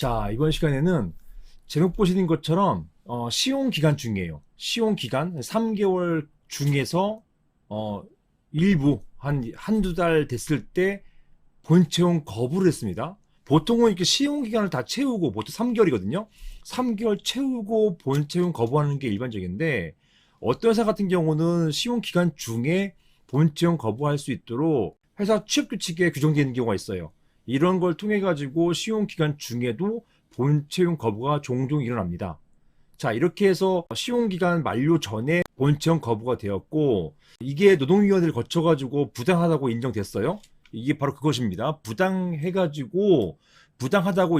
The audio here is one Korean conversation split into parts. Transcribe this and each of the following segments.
자, 이번 시간에는 제목 보시는 것처럼 시용 기간 중이에요. 시용 기간 3개월 중에서 일부 한두 달 됐을 때 본채용 거부를 했습니다. 보통은 이렇게 시용 기간을 다 채우고 보통 3개월이거든요. 3개월 채우고 본채용 거부하는 게 일반적인데 어떤 회사 같은 경우는 시용 기간 중에 본채용 거부할 수 있도록 회사 취업 규칙에 규정되어 있는 경우가 있어요. 이런 걸 통해 가지고 시용 기간 중에도 본채용 거부가 종종 일어납니다. 자, 이렇게 해서 시용 기간 만료 전에 본채용 거부가 되었고 이게 노동위원회를 거쳐 가지고 부당하다고 인정됐어요. 이게 바로 그것입니다. 부당하다고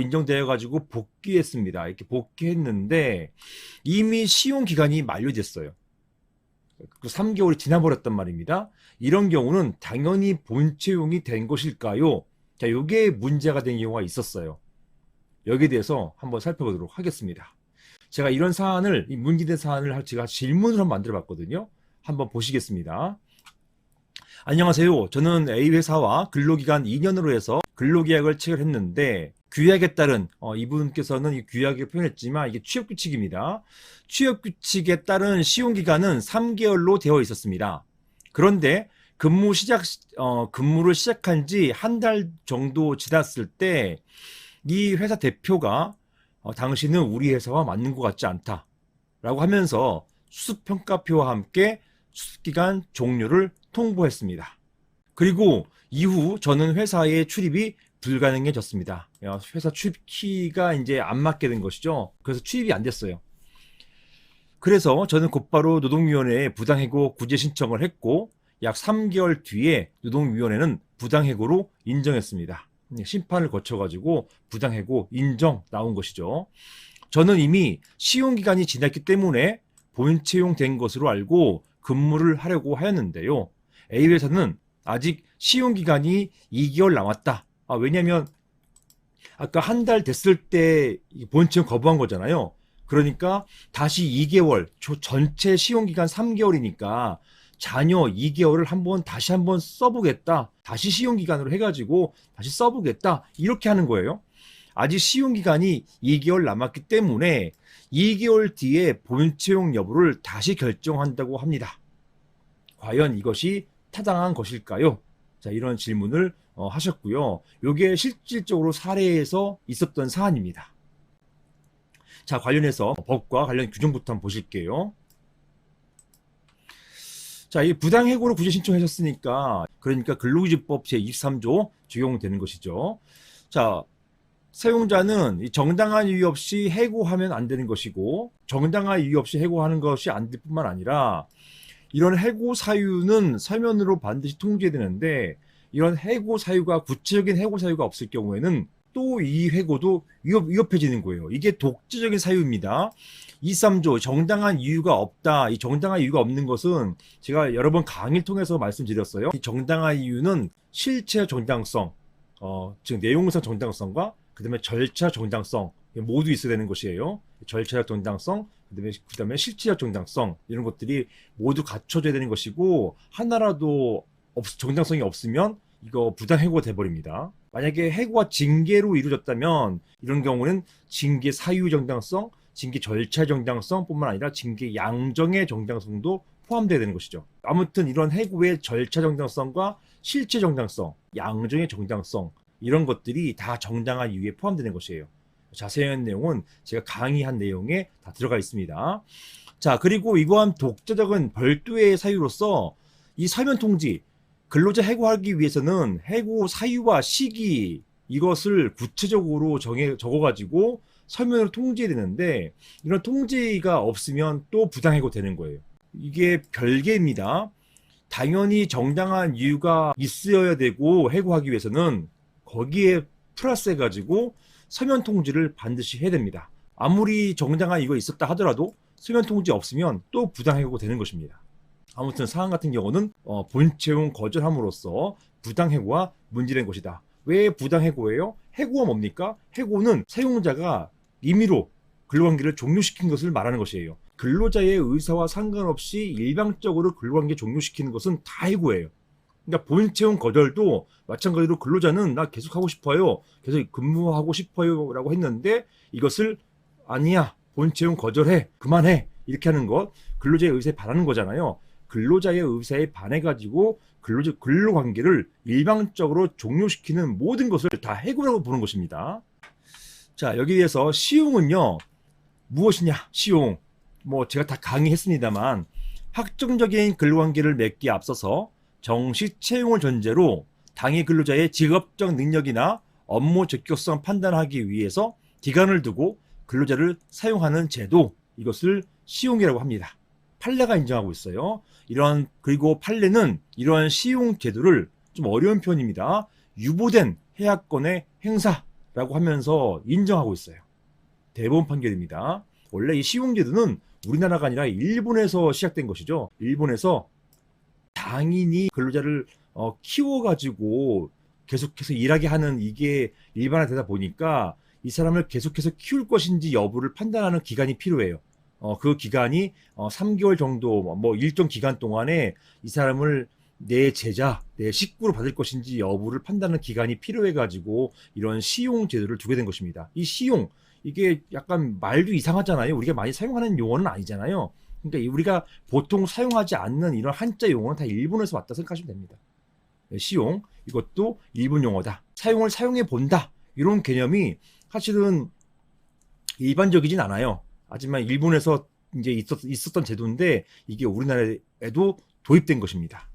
인정되어 가지고 복귀했습니다. 이렇게 복귀했는데 이미 시용 기간이 만료됐어요. 그 3개월이 지나버렸단 말입니다. 이런 경우는 당연히 본채용이 된 것일까요? 자, 요게 문제가 된 경우가 있었어요. 여기에 대해서 한번 살펴보도록 하겠습니다. 제가 이런 사안을, 이 문제된 사안을 제가 질문을 한번 만들어 봤거든요. 한번 보시겠습니다. 안녕하세요. 저는 A회사와 근로기간 2년으로 해서 근로계약을 체결했는데 규약에 따른 이분께서는 이 규약에 표현했지만 이게 취업규칙입니다. 취업규칙에 따른 시용기간은 3개월로 되어 있었습니다. 그런데 근무를 시작한 지 한 달 정도 지났을 때 이 회사 대표가 당신은 우리 회사와 맞는 것 같지 않다 라고 하면서 수습평가표와 함께 수습기간 종료를 통보했습니다. 그리고 이후 저는 회사에 출입이 불가능해졌습니다. 회사 출입키가 이제 안 맞게 된 것이죠. 그래서 출입이 안 됐어요. 그래서 저는 곧바로 노동위원회에 부당해고 구제 신청을 했고 약 3개월 뒤에 노동위원회는 부당해고로 인정했습니다. 심판을 거쳐가지고 부당해고 인정 나온 것이죠. 저는 이미 시용기간이 지났기 때문에 본채용된 것으로 알고 근무를 하려고 하였는데요. A회사는 아직 시용기간이 2개월 남았다. 왜냐면 아까 한 달 됐을 때 본채용 거부한 거잖아요. 그러니까 다시 2개월, 전체 시용기간 3개월이니까 자녀 2개월을 다시 한번 써보겠다. 다시 시용기간으로 해가지고 다시 써보겠다. 이렇게 하는 거예요. 아직 시용기간이 2개월 남았기 때문에 2개월 뒤에 본채용 여부를 다시 결정한다고 합니다. 과연 이것이 타당한 것일까요? 자, 이런 질문을 하셨고요. 이게 실질적으로 사례에서 있었던 사안입니다. 자, 관련해서 법과 관련 규정부터 한번 보실게요. 자, 이 부당해고로 구제 신청하셨으니까 그러니까 근로기준법 제23조 적용되는 것이죠. 자, 사용자는 정당한 이유 없이 해고하면 안 되는 것이고 정당한 이유 없이 해고하는 것이 안 될 뿐만 아니라 이런 해고 사유는 서면으로 반드시 통지되는데 이런 해고 사유가 구체적인 해고 사유가 없을 경우에는 또 이 해고도 위협해지는 거예요. 이게 독재적인 사유입니다. 23조 정당한 이유가 없다. 이 정당한 이유가 없는 것은 제가 여러 번 강의를 통해서 말씀드렸어요. 이 정당한 이유는 실체 정당성, 즉 내용상 정당성과 그다음에 절차 정당성 모두 있어야 되는 것이에요. 절차적 정당성, 그다음에 실체적 정당성 이런 것들이 모두 갖춰져야 되는 것이고 하나라도 정당성이 없으면 이거 부당해고가 돼버립니다. 만약에 해고가 징계로 이루어졌다면 이런 경우는 징계 사유 정당성, 징계 절차 정당성 뿐만 아니라 징계 양정의 정당성도 포함되어야 되는 것이죠. 아무튼 이런 해고의 절차 정당성과 실체 정당성, 양정의 정당성 이런 것들이 다 정당한 이유에 포함되는 것이에요. 자세한 내용은 제가 강의한 내용에 다 들어가 있습니다. 자, 그리고 이러한 독자적인 별도의 사유로서 이 서면 통지, 근로자 해고하기 위해서는 해고 사유와 시기 이것을 구체적으로 적어가지고 서면으로 통지해야 되는데 이런 통지가 없으면 또 부당해고 되는 거예요. 이게 별개입니다. 당연히 정당한 이유가 있어야 되고 해고하기 위해서는 거기에 플러스 해가지고 서면 통지를 반드시 해야 됩니다. 아무리 정당한 이유가 있었다 하더라도 서면 통지 없으면 또 부당해고가 되는 것입니다. 아무튼 사안 같은 경우는 본채용 거절함으로써 부당해고가 문제된 것이다. 왜 부당해고예요? 해고가 뭡니까? 해고는 사용자가 임의로 근로관계를 종료시킨 것을 말하는 것이에요. 근로자의 의사와 상관없이 일방적으로 근로관계 종료시키는 것은 다 해고예요. 그러니까 본채용 거절도 마찬가지로 근로자는 나 계속 하고 싶어요. 계속 근무하고 싶어요. 라고 했는데 이것을 아니야. 본채용 거절해. 그만해. 이렇게 하는 것. 근로자의 의사에 반하는 거잖아요. 근로자의 의사에 반해가지고 근로관계를 일방적으로 종료시키는 모든 것을 다 해고라고 보는 것입니다. 자, 여기에서 시용은요. 무엇이냐? 시용. 뭐 제가 다 강의했습니다만 확정적인 근로관계를 맺기에 앞서서 정식 채용을 전제로 당해 근로자의 직업적 능력이나 업무 적격성 판단하기 위해서 기간을 두고 근로자를 사용하는 제도, 이것을 시용이라고 합니다. 판례가 인정하고 있어요. 그리고 판례는 이러한 시용 제도를 좀 어려운 표현입니다. 유보된 해약권의 행사라고 하면서 인정하고 있어요. 대법원 판결입니다. 원래 이 시용 제도는 우리나라가 아니라 일본에서 시작된 것이죠. 일본에서 당인이 근로자를 키워가지고 계속해서 일하게 하는 이게 일반화되다 보니까 이 사람을 계속해서 키울 것인지 여부를 판단하는 기간이 필요해요. 그 기간이 3개월 정도 뭐 일정 기간 동안에 이 사람을 내 제자, 내 식구로 받을 것인지 여부를 판단하는 기간이 필요해가지고 이런 시용 제도를 두게 된 것입니다. 이 시용, 이게 약간 말도 이상하잖아요. 우리가 많이 사용하는 용어는 아니잖아요. 그러니까 우리가 보통 사용하지 않는 이런 한자 용어는 다 일본에서 왔다 생각하시면 됩니다. 시용, 이것도 일본 용어다. 사용해 본다. 이런 개념이 사실은 일반적이진 않아요. 하지만 일본에서 이제 있었던 제도인데 이게 우리나라에도 도입된 것입니다.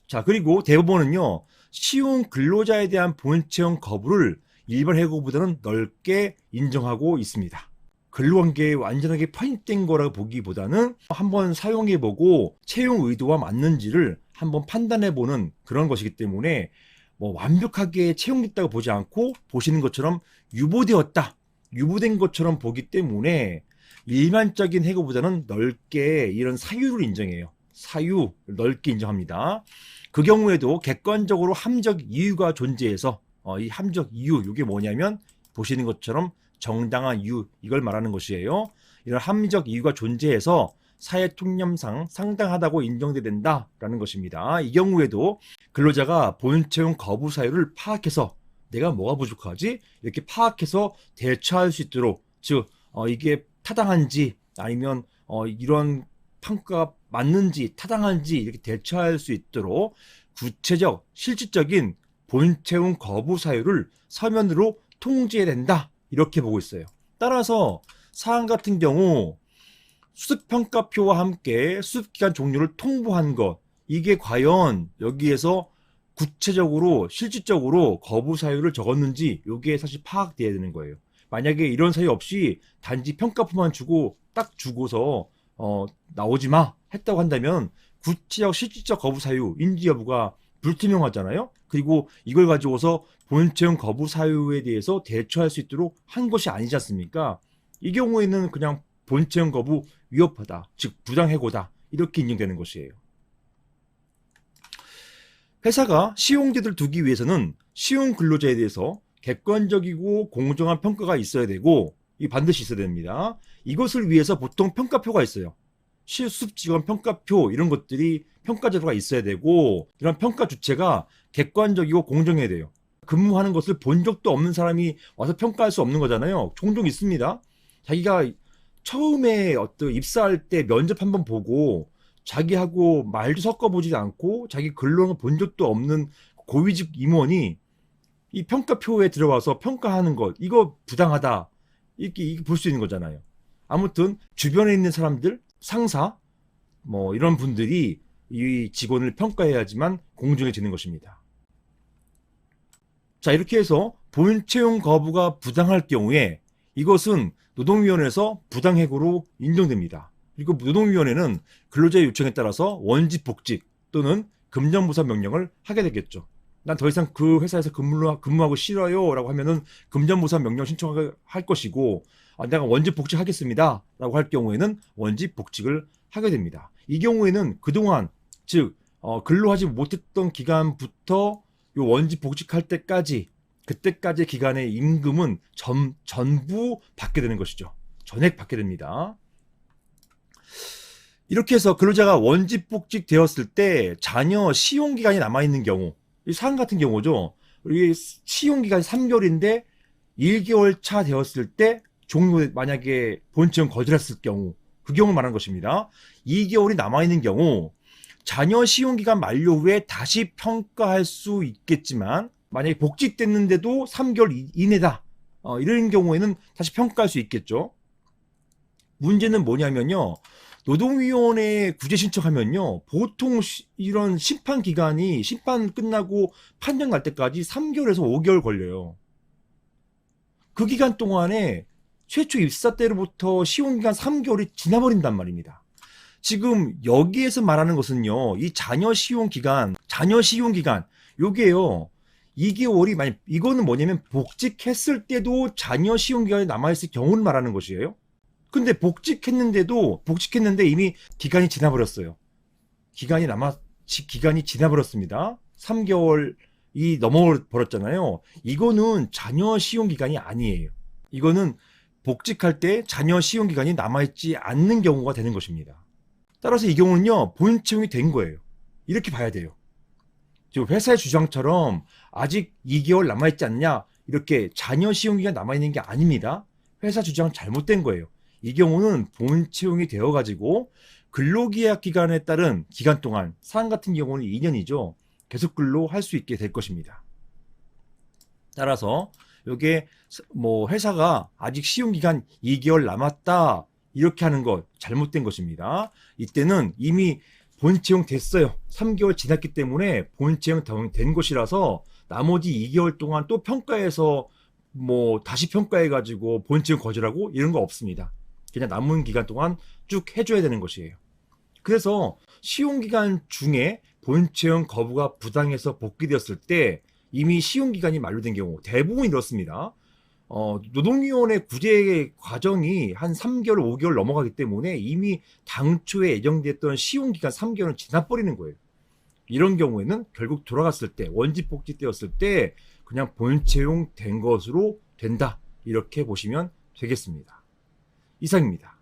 자, 그리고 대법원은요, 시용 근로자에 대한 본채용 거부를 일반 해고보다는 넓게 인정하고 있습니다. 근로관계에 완전하게 편입된 거라고 보기보다는 한번 사용해보고 채용 의도와 맞는지를 한번 판단해보는 그런 것이기 때문에 뭐 완벽하게 채용됐다고 보지 않고 보시는 것처럼 유보된 것처럼 보기 때문에 일반적인 해고보다는 넓게 이런 사유를 인정해요. 사유 넓게 인정합니다. 그 경우에도 객관적으로 함적 이유가 존재해서 이 함적 이유, 이게 뭐냐면 보시는 것처럼 정당한 이유, 이걸 말하는 것이에요. 이런 합리적 이유가 존재해서 사회 통념상 상당하다고 인정돼야 된다라는 것입니다. 이 경우에도 근로자가 본채용 거부 사유를 파악해서 내가 뭐가 부족하지? 이렇게 파악해서 대처할 수 있도록, 즉 이게 타당한지 아니면 이런 평가가 맞는지 타당한지 이렇게 대처할 수 있도록 구체적 실질적인 본채용 거부 사유를 서면으로 통지해야 된다, 이렇게 보고 있어요. 따라서 사안 같은 경우 수습평가표와 함께 수습기간 종료를 통보한 것, 이게 과연 여기에서 구체적으로 실질적으로 거부 사유를 적었는지 이게 사실 파악돼야 되는 거예요. 만약에 이런 사유 없이 단지 평가표만 주고 딱 주고서 나오지 마 했다고 한다면 구체적 실질적 거부 사유 인지 여부가 불투명하잖아요. 그리고 이걸 가지고서 본채용 거부 사유에 대해서 대처할 수 있도록 한 것이 아니지 않습니까? 이 경우에는 그냥 본채용 거부 위협하다, 즉 부당해고다, 이렇게 인정되는 것이에요. 회사가 시용제도를 두기 위해서는 시용 근로자에 대해서 객관적이고 공정한 평가가 있어야 되고, 이 반드시 있어야 됩니다. 이것을 위해서 보통 평가표가 있어요. 실습 직원 평가표, 이런 것들이 평가제도가 있어야 되고, 이런 평가 주체가 객관적이고 공정해야 돼요. 근무하는 것을 본 적도 없는 사람이 와서 평가할 수 없는 거잖아요. 종종 있습니다. 자기가 처음에 입사할 때 면접 한번 보고 자기하고 말도 섞어보지 않고 자기 근로를 본 적도 없는 고위직 임원이 이 평가표에 들어와서 평가하는 것, 이거 부당하다, 이렇게 볼 수 있는 거잖아요. 아무튼 주변에 있는 사람들, 상사 뭐 이런 분들이 이 직원을 평가해야지만 공정해지는 것입니다. 자, 이렇게 해서 본채용 거부가 부당할 경우에 이것은 노동위원회에서 부당해고로 인정됩니다. 그리고 노동위원회는 근로자의 요청에 따라서 원직 복직 또는 금전보상 명령을 하게 되겠죠. 난 더 이상 그 회사에서 근무하고 싫어요 라고 하면은 금전보상 명령 신청할 것이고, 내가 원직 복직하겠습니다 라고 할 경우에는 원직 복직을 하게 됩니다. 이 경우에는 그동안, 즉 근로하지 못했던 기간부터 요 원직 복직할 때까지, 그때까지 기간의 임금은 전부 받게 되는 것이죠. 전액 받게 됩니다. 이렇게 해서 근로자가 원직 복직 되었을 때 자녀 시용 기간이 남아 있는 경우, 이 사항 같은 경우죠. 우리 시용 기간이 3개월인데 1개월 차 되었을 때 종료, 만약에 본청 거절했을 경우, 그 경우 말하는 것입니다. 2개월이 남아 있는 경우 자녀 시용 기간 만료 후에 다시 평가할 수 있겠지만, 만약에 복직됐는데도 3개월 이내다, 이런 경우에는 다시 평가할 수 있겠죠. 문제는 뭐냐면요, 노동위원회에 구제 신청하면요, 보통 이런 심판 기간이, 심판 끝나고 판정 날 때까지 3개월에서 5개월 걸려요. 그 기간 동안에 최초 입사 때로부터 시용기간 3개월이 지나버린단 말입니다. 지금 여기에서 말하는 것은요, 이 자녀 시용기간, 요게요, 2개월이 만약, 이거는 뭐냐면 복직했을 때도 자녀 시용기간이 남아있을 경우를 말하는 것이에요. 근데 복직했는데 이미 기간이 지나버렸어요. 기간이 지나버렸습니다. 3개월이 넘어버렸잖아요. 이거는 자녀 시용 기간이 아니에요. 이거는 복직할 때 자녀 시용 기간이 남아있지 않는 경우가 되는 것입니다. 따라서 이 경우는요, 본인 채용이 된 거예요. 이렇게 봐야 돼요. 지금 회사의 주장처럼 아직 2개월 남아있지 않냐, 이렇게 자녀 시용 기간 남아있는 게 아닙니다. 회사 주장 잘못된 거예요. 이 경우는 본 채용이 되어가지고 근로계약 기간에 따른 기간 동안, 사항 같은 경우는 2년이죠. 계속 근로할 수 있게 될 것입니다. 따라서 이게 뭐 회사가 아직 시용기간 2개월 남았다, 이렇게 하는 것 잘못된 것입니다. 이때는 이미 본 채용 됐어요. 3개월 지났기 때문에 본 채용 된 것이라서 나머지 2개월 동안 또 평가해서 뭐 다시 평가해가지고 본 채용 거절하고 이런 거 없습니다. 그냥 남은 기간 동안 쭉 해줘야 되는 것이에요. 그래서 시용기간 중에 본채용 거부가 부당해서 복귀되었을 때 이미 시용기간이 만료된 경우 대부분 이렇습니다. 노동위원회 구제 과정이 한 3개월, 5개월 넘어가기 때문에 이미 당초에 예정됐던 시용기간 3개월은 지나버리는 거예요. 이런 경우에는 결국 돌아갔을 때, 원직 복직되었을 때 그냥 본채용 된 것으로 된다, 이렇게 보시면 되겠습니다. 이상입니다.